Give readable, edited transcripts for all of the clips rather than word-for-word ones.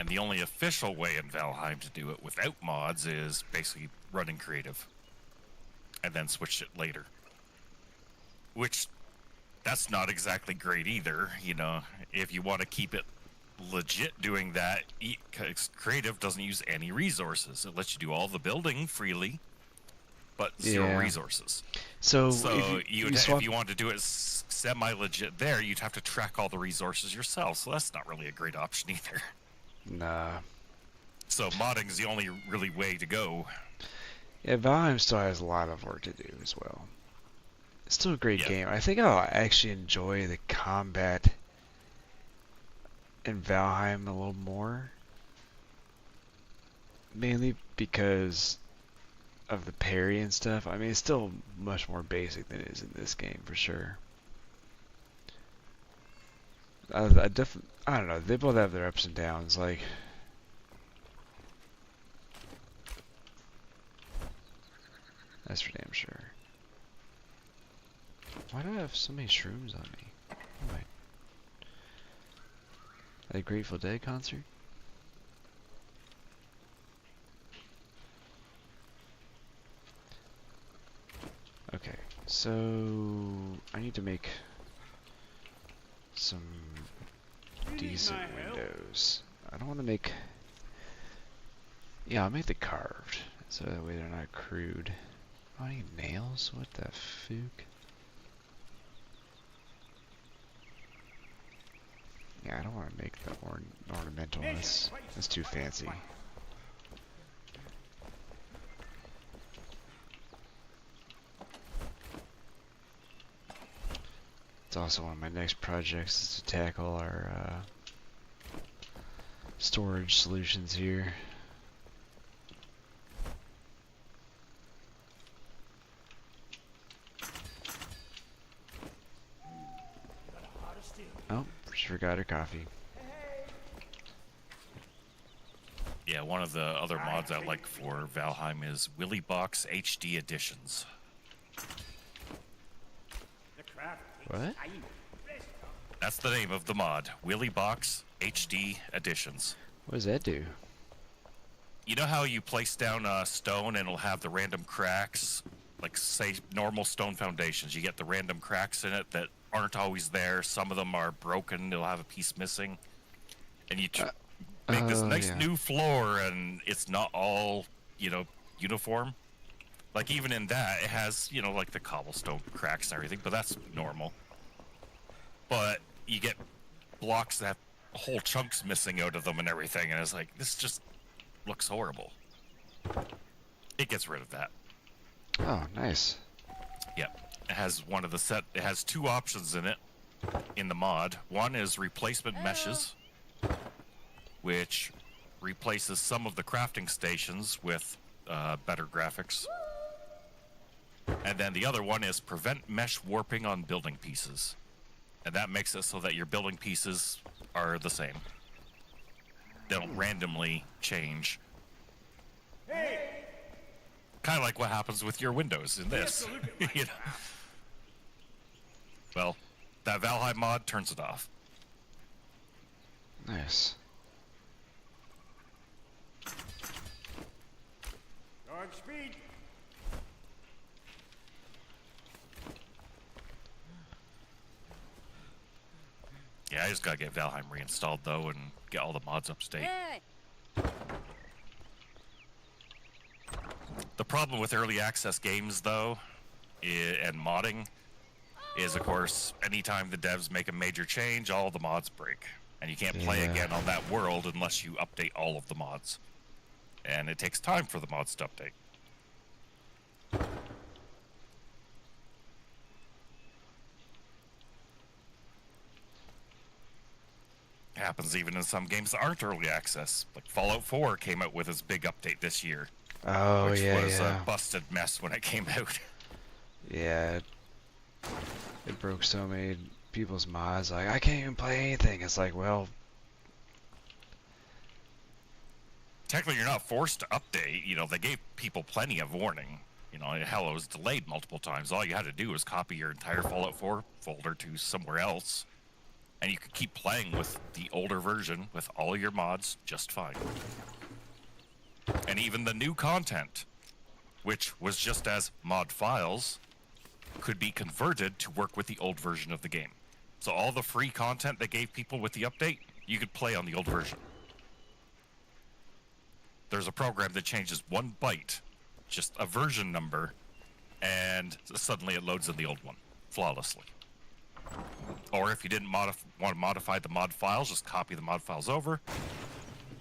And the only official way in Valheim to do it without mods is basically running creative. And then switch it later. Which, that's not exactly great either, you know. If you want to keep it legit doing that, because creative doesn't use any resources. It lets you do all the building freely, but zero resources. So if you want to do it semi-legit there, you'd have to track all the resources yourself, so that's not really a great option either. Nah. So modding is the only really way to go. Yeah, Valheim still has a lot of work to do as well. It's still a great game. I think I'll actually enjoy the combat in Valheim a little more. Mainly because of the parry and stuff. I mean, it's still much more basic than it is in this game, for sure. I don't know, they both have their ups and downs, like... That's for damn sure. Why do I have so many shrooms on me? Oh, wait. A Grateful Dead concert? Okay, so I need to make some decent windows. I don't want to make... Yeah, I'll make the carved, so that way they're not crude. Oh, I need nails? What the fuck? Yeah, I don't want to make the ornamentalness. That's too fancy. It's also one of my next projects is to tackle our storage solutions here. Oh, she forgot her coffee. Yeah, one of the other mods I like for Valheim is Willy Box HD Editions. What? That's the name of the mod, Willy Box HD Editions. What does that do? You know how you place down a stone and it'll have the random cracks? Like, say, normal stone foundations. You get the random cracks in it that aren't always there. Some of them are broken. They'll have a piece missing. And you make this nice new floor, and it's not all, you know, uniform. Like, even in that, it has, you know, like the cobblestone cracks and everything, but that's normal. But you get blocks that have whole chunks missing out of them and everything, and it's like, this just looks horrible. It gets rid of that. Oh, nice. Yep. It has one of the it has two options in it, in the mod. One is replacement meshes, which replaces some of the crafting stations with better graphics. And then the other one is prevent mesh warping on building pieces. And that makes it so that your building pieces are the same. They don't randomly change. Kind of like what happens with your windows in this. You know? Well, that Valheim mod turns it off. Nice. Dog speed. Yeah, I just gotta get Valheim reinstalled though and get all the mods up to date. The problem with early access games though, and modding, is of course anytime the devs make a major change, all the mods break. And you can't play again on that world unless you update all of the mods. And it takes time for the mods to update. Happens even in some games that aren't early access. Like Fallout 4 came out with its big update this year. Oh, which yeah, was yeah. a busted mess when it came out. Yeah. It broke so many people's mods. Like, I can't even play anything. It's like, well... Technically, you're not forced to update. You know, they gave people plenty of warning. You know, hell, it was delayed multiple times. All you had to do was copy your entire Fallout 4 folder to somewhere else and you could keep playing with the older version with all your mods just fine. And even the new content, which was just as mod files, could be converted to work with the old version of the game. So all the free content they gave people with the update, you could play on the old version. There's a program that changes 1 byte, just a version number, and suddenly it loads in the old one flawlessly. Or if you didn't want to modify the mod files, just copy the mod files over,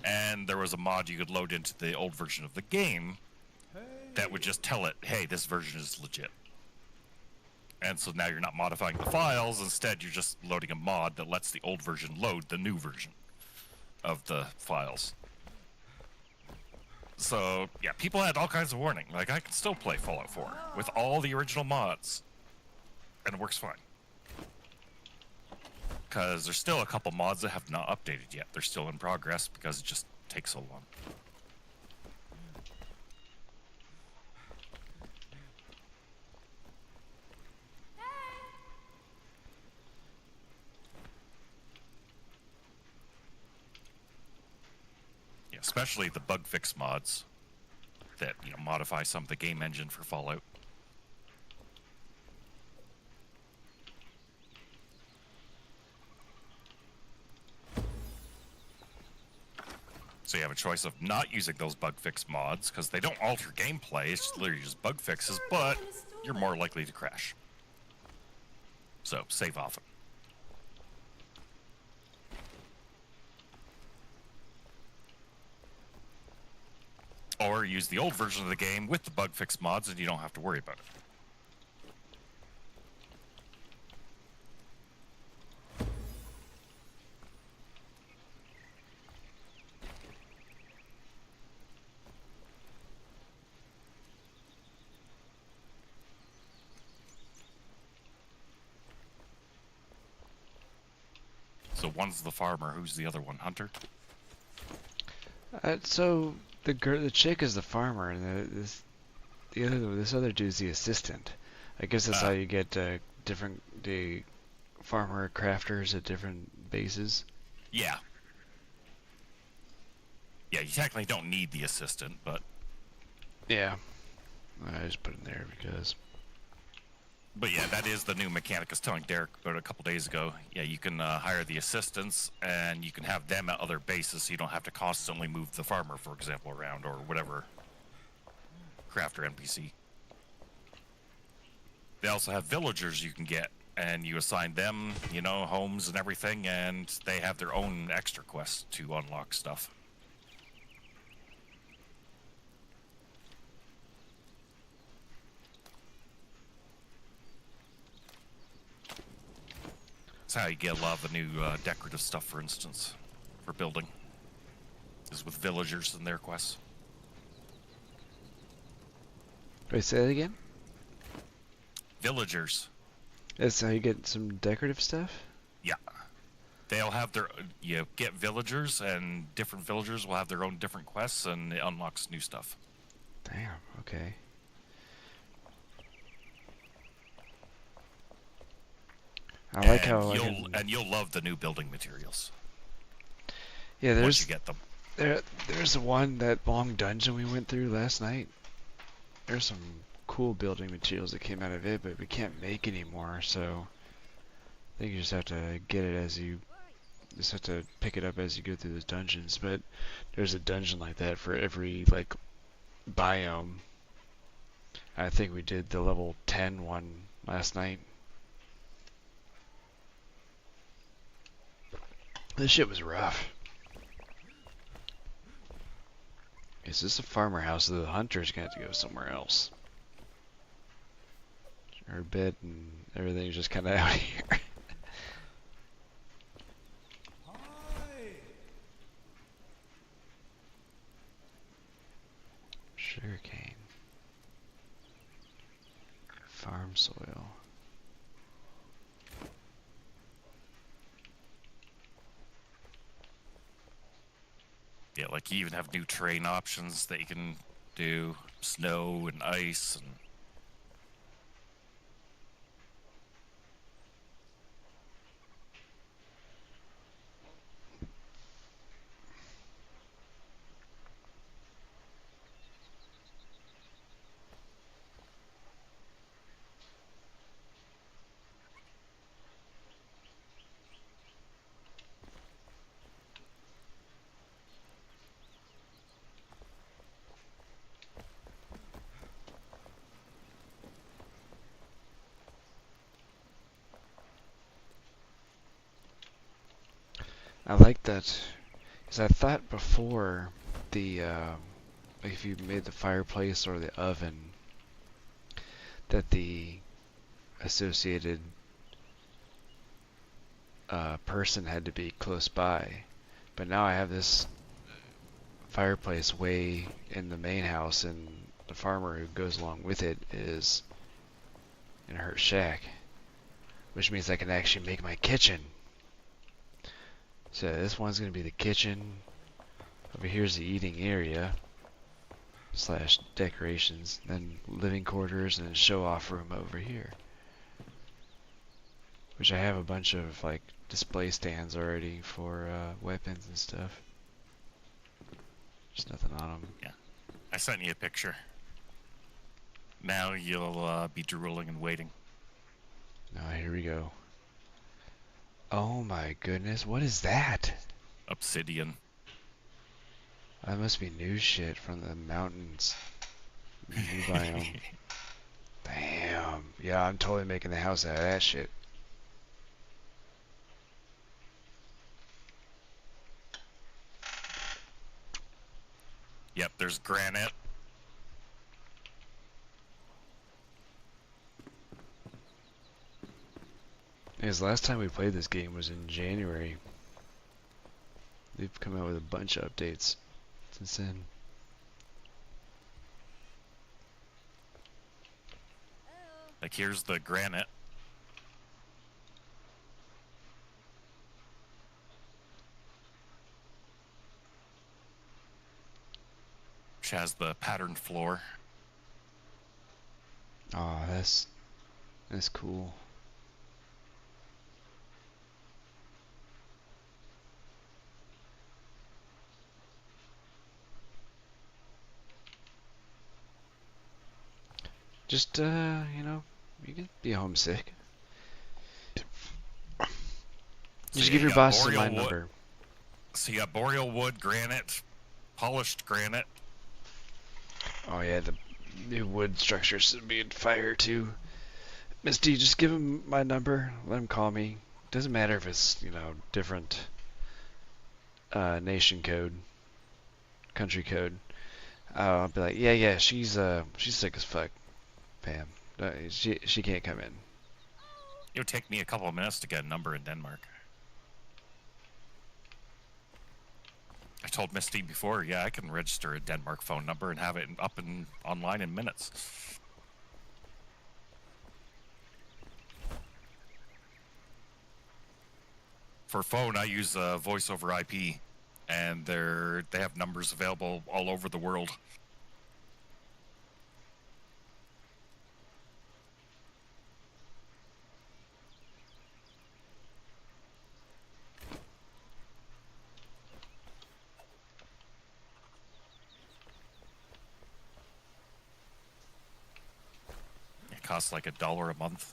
and there was a mod you could load into the old version of the game that would just tell it, hey, this version is legit. And so now you're not modifying the files, instead you're just loading a mod that lets the old version load the new version of the files. So, yeah, people had all kinds of warning. Like, I can still play Fallout 4 with all the original mods, and it works fine. Because there's still a couple mods that have not updated yet. They're still in progress because it just takes so long. Yeah, especially the bug fix mods that, you know, modify some of the game engine for Fallout. So you have a choice of not using those bug fix mods because they don't alter gameplay, it's literally just bug fixes, but you're more likely to crash. So save often. Or use the old version of the game with the bug fix mods and you don't have to worry about it. So one's the farmer, who's the other one? Hunter? So the chick is the farmer, and this other dude's the assistant. I guess that's how you get different farmer crafters at different bases. Yeah. Yeah, you technically don't need the assistant, but... Yeah. I just put it in there because... But yeah, that is the new mechanic. I was telling Derek about it a couple days ago. Yeah, you can hire the assistants, and you can have them at other bases, so you don't have to constantly move the farmer, for example, around, or whatever crafter NPC. They also have villagers you can get, and you assign them, you know, homes and everything, and they have their own extra quests to unlock stuff. That's how you get a lot of the new decorative stuff, for instance, for building, is with villagers and their quests. Wait, say that again? Villagers. That's how you get some decorative stuff? Yeah. They'll have their, you get villagers, and different villagers will have their own different quests, and it unlocks new stuff. Damn, okay. I like how you'll love the new building materials. Yeah, once you get them. There's the one, that long dungeon we went through last night. There's some cool building materials that came out of it, but we can't make anymore, so I think you just have to get it as you just have to pick it up as you go through those dungeons. But there's a dungeon like that for every like biome. I think we did the level 10 one last night. This shit was rough. Is this a farmer house? So the hunter's gonna have to go somewhere else. Her bed and everything's just kind of out here. Sugarcane. Farm soil. Yeah, like you even have new terrain options that you can do, snow and ice and... I like that, because I thought before the like if you made the fireplace or the oven, that the associated person had to be close by. But now I have this fireplace way in the main house, and the farmer who goes along with it is in her shack, which means I can actually make my kitchen. So this one's gonna be the kitchen. Over here's the eating area slash decorations, then living quarters, and then show off room over here. Which I have a bunch of like display stands already for weapons and stuff. Just nothing on them. Yeah, I sent you a picture. Now you'll be drooling and waiting. Now here we go. Oh my goodness, what is that? Obsidian. That must be new shit from the mountains. New biome. Damn. Yeah, I'm totally making the house out of that shit. Yep, there's granite. Because last time we played this game was in January. They've come out with a bunch of updates since then. Like here's the granite. Which has the patterned floor. Oh, that's cool. Just you know, you can be homesick. Just give your boss my number. So you got boreal wood, granite, polished granite. Oh yeah, the new wood structures should be in fire too. Misty, just give him my number. Let him call me. Doesn't matter if it's, you know, different nation code, country code. I'll be like, yeah, she's sick as fuck, Pam. She can't come in. It would take me a couple of minutes to get a number in Denmark. I told Misty before, yeah, I can register a Denmark phone number and have it up and online in minutes. For phone, I use voice over IP, and they have numbers available all over the world. It costs like $1 a month,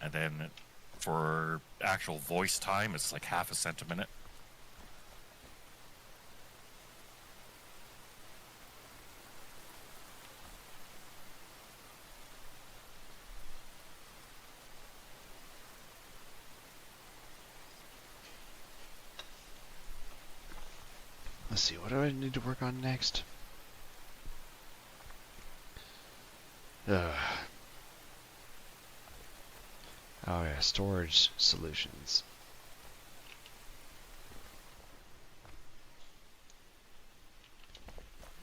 and then for actual voice time, it's like half a cent a minute. Let's see, what do I need to work on next? Oh yeah, storage solutions.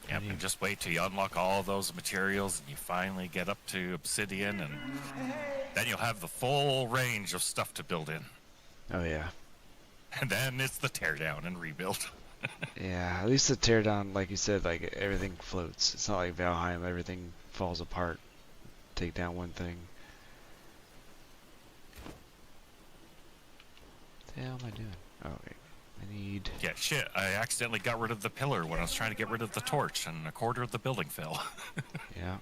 Yep, and just wait till you unlock all those materials and you finally get up to obsidian, and then you'll have the full range of stuff to build in. Oh yeah. And then it's the teardown and rebuild. Yeah, at least the teardown, like you said, like everything floats. It's not like Valheim, everything falls apart. Take down one thing. What the hell am I doing? Oh wait, I need... Yeah, shit, I accidentally got rid of the pillar when I was trying to get rid of the torch, and a quarter of the building fell. Yeah.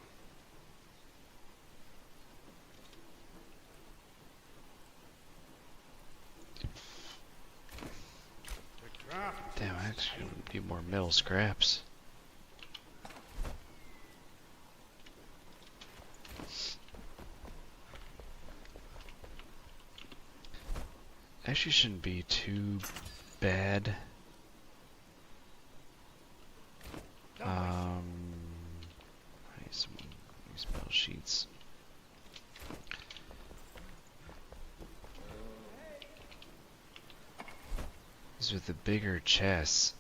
Damn, I actually need more metal scraps. Actually shouldn't be too bad. I need some metal sheets. These are the bigger chests.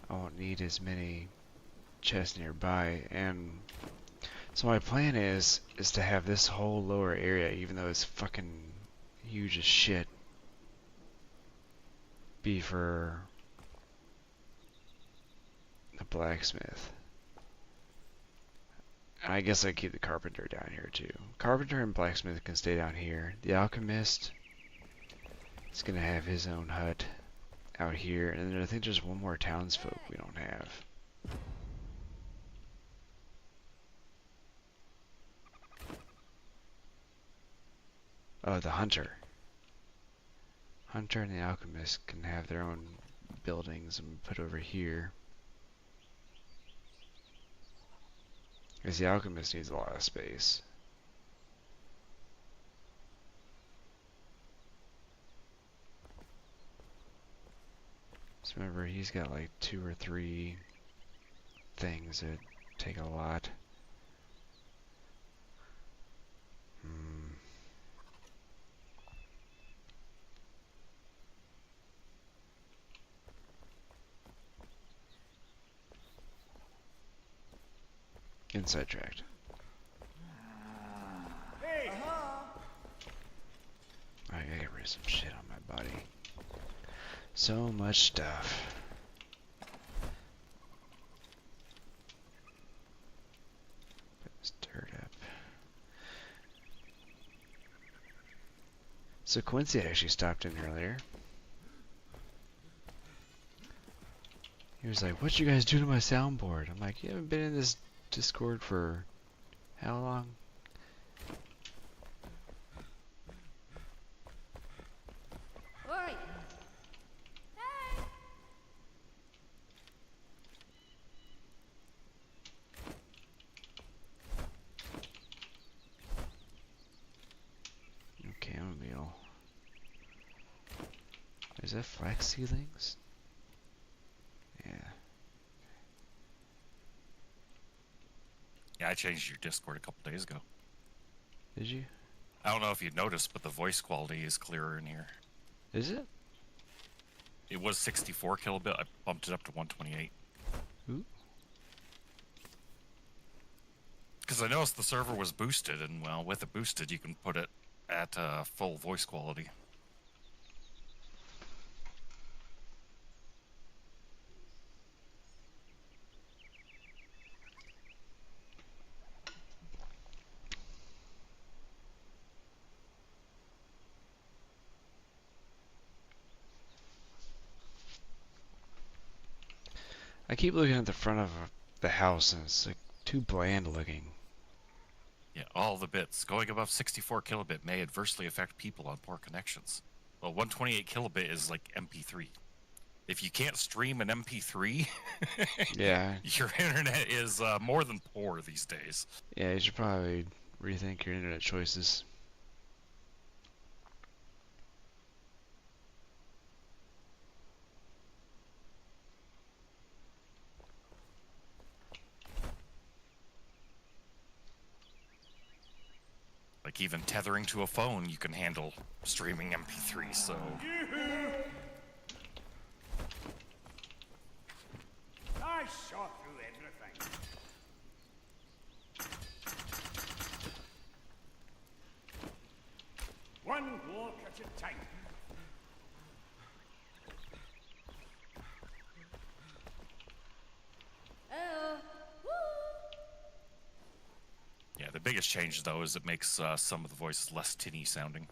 I won't need as many chests nearby, and so my plan is to have this whole lower area, even though it's fucking huge as shit, be for the blacksmith. And I guess I keep the carpenter down here too. Carpenter and blacksmith can stay down here. The alchemist is gonna have his own hut out here, and then I think there's one more townsfolk we don't have. Oh, the hunter. Hunter and the alchemist can have their own buildings and put over here. Because the alchemist needs a lot of space. So remember, he's got like 2 or 3 things that take a lot. Getting sidetracked. Hey. I gotta get rid of some shit on my body. So much stuff. Put this dirt up. So Quincy actually stopped in earlier. He was like, "What you guys do to my soundboard?" I'm like, "You haven't been in this Discord for how long?" Oi. Hey. Okay, chamomile. Is that flax seedlings? Yeah. Yeah, I changed your Discord a couple days ago. Did you? I don't know if you noticed, but the voice quality is clearer in here. Is it? It was 64 kilobit. I bumped it up to 128. Ooh. Because I noticed the server was boosted, and well, with it boosted, you can put it at full voice quality. I keep looking at the front of the house and it's like too bland looking. Yeah, all the bits. Going above 64 kilobit may adversely affect people on poor connections. Well, 128 kilobit is like MP3. If you can't stream an MP3, Yeah. your internet is more than poor these days. Yeah, you should probably rethink your internet choices. Like even tethering to a phone, you can handle streaming MP3, so... I saw through everything. One block at a time. Yeah, the biggest change, though, is it makes some of the voices less tinny sounding.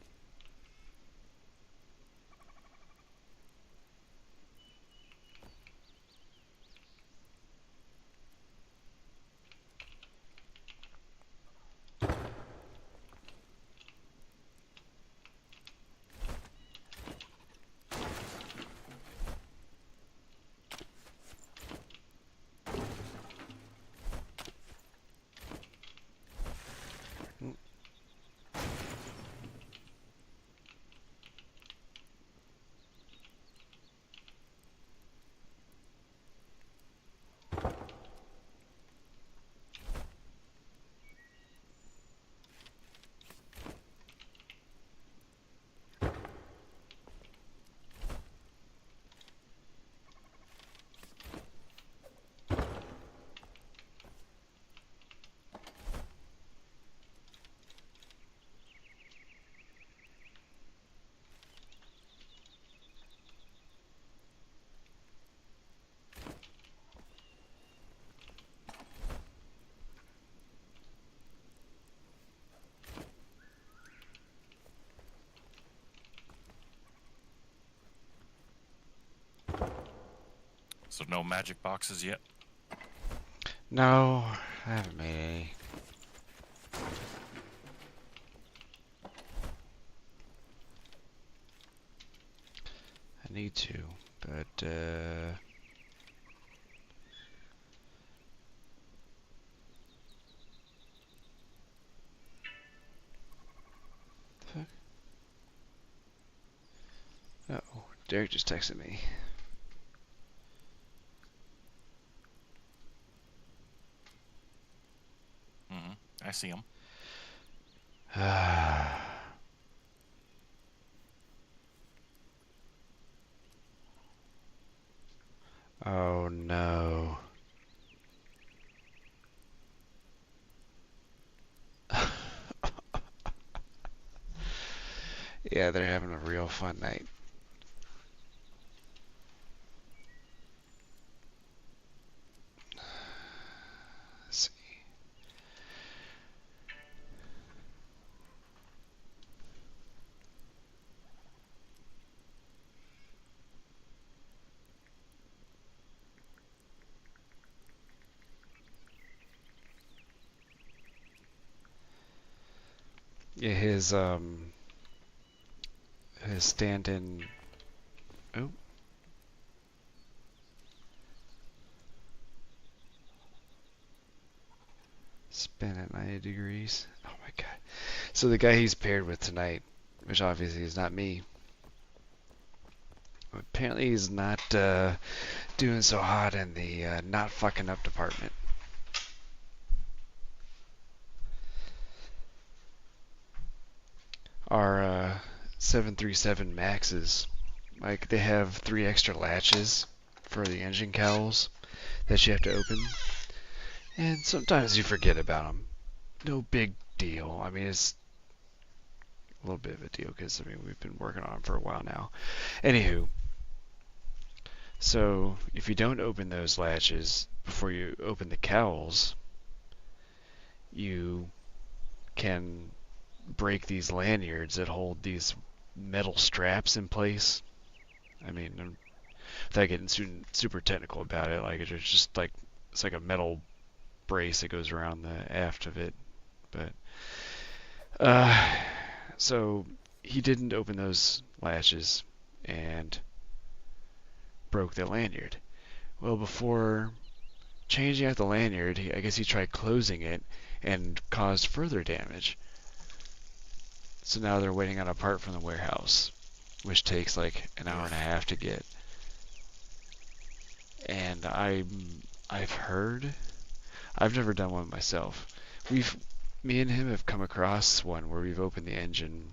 So no magic boxes yet? No, I haven't made any. I need to, but fuck? Uh-oh, Derek just texted me. I see them. Oh no. Yeah, they're having a real fun night. Let's see. Yeah, his stand-in. Oh. Spin at 90 degrees. Oh my god. So the guy he's paired with tonight, which obviously is not me, apparently he's not doing so hot in the not fucking up department. Our 737 Maxes, like they have 3 extra latches for the engine cowls that you have to open, and sometimes you forget about them. No big deal. I mean, it's a little bit of a deal because I mean we've been working on them for a while now. Anywho, so if you don't open those latches before you open the cowls, you can break these lanyards that hold these metal straps in place. I mean, without getting super technical about it, like it's just like it's like a metal brace that goes around the aft of it. But so he didn't open those latches and broke the lanyard. Well, before changing out the lanyard, I guess he tried closing it and caused further damage. So now they're waiting on a part from the warehouse, which takes like an hour and a half to get. And I've heard, I've never done one myself. Me and him have come across one where we've opened the engine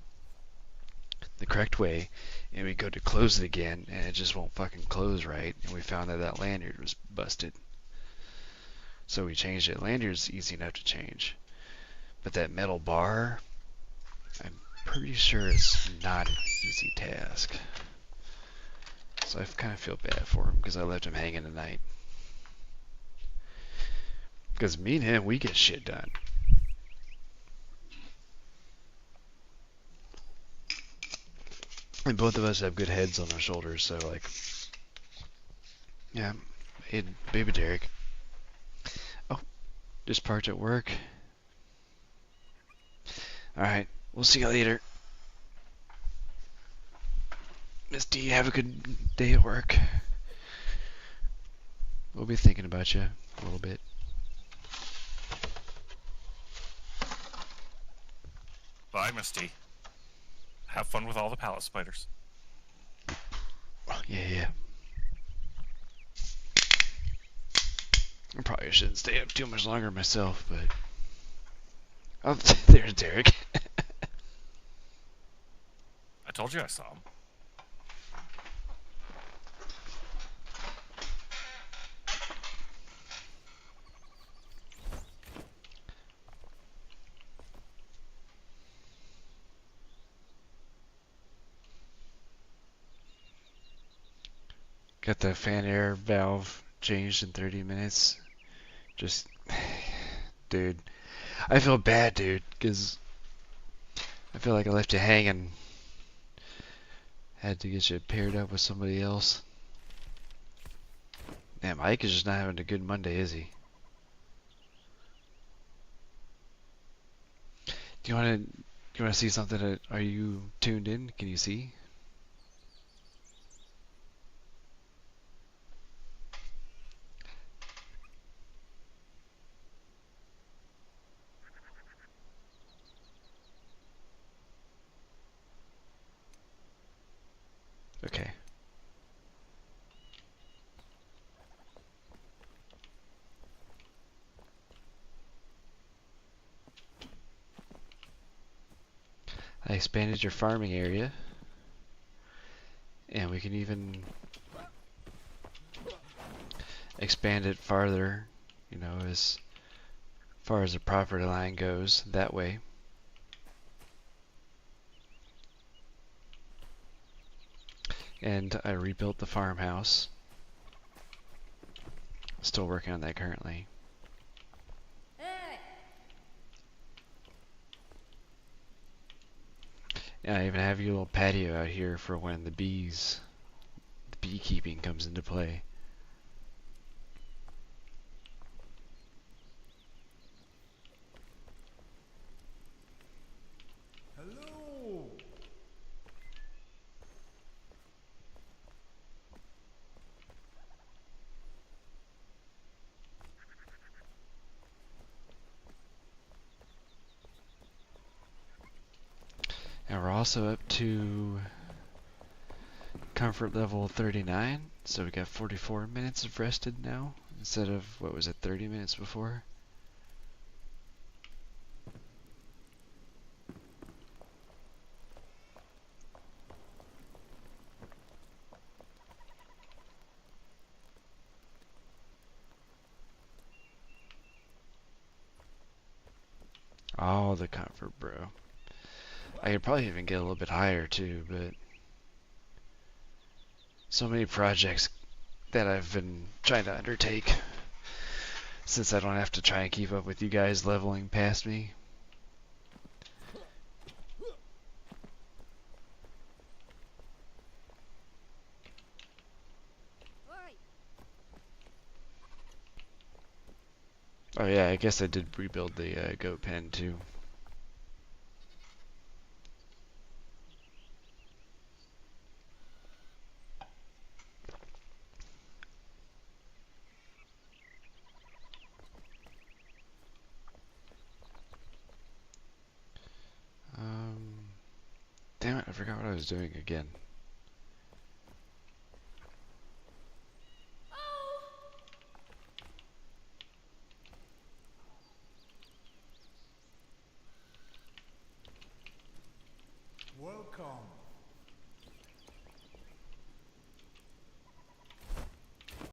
the correct way, and we go to close it again, and it just won't fucking close right, and we found that that lanyard was busted. So we changed it. Lanyard's easy enough to change, but that metal bar, I'm pretty sure it's not an easy task. So I kind of feel bad for him because I left him hanging tonight. Because me and him, we get shit done. And both of us have good heads on our shoulders, so like, yeah, hey, baby Derek. Oh, just parked at work. Alright, we'll see you later. Miss D, have a good day at work. We'll be thinking about you a little bit. Bye, Misty. Have fun with all the pallet spiders. Yeah. I probably shouldn't stay up too much longer myself, but... Oh, there's Derek. I told you I saw him. Got the fan air valve changed in 30 minutes. Just... Dude. I feel bad, dude, because I feel like I left you hanging. Had to get you paired up with somebody else. Damn, Ike is just not having a good Monday, is he? Do you want to see something? Are you tuned in? Can you see? Okay. I expanded your farming area, and we can even expand it farther, you know, as far as the property line goes, that way. And I rebuilt the farmhouse. Still working on that currently. Hey! And I even have your little patio out here for when the beekeeping comes into play. Hello! And we're also up to comfort level 39, so we got 44 minutes of rested now, instead of, what was it, 30 minutes before? Oh, the comfort, bro. I could probably even get a little bit higher too, but so many projects that I've been trying to undertake since I don't have to try and keep up with you guys leveling past me. Alright. Oh yeah, I guess I did rebuild the goat pen too. Damn it, I forgot what I was doing again. Welcome.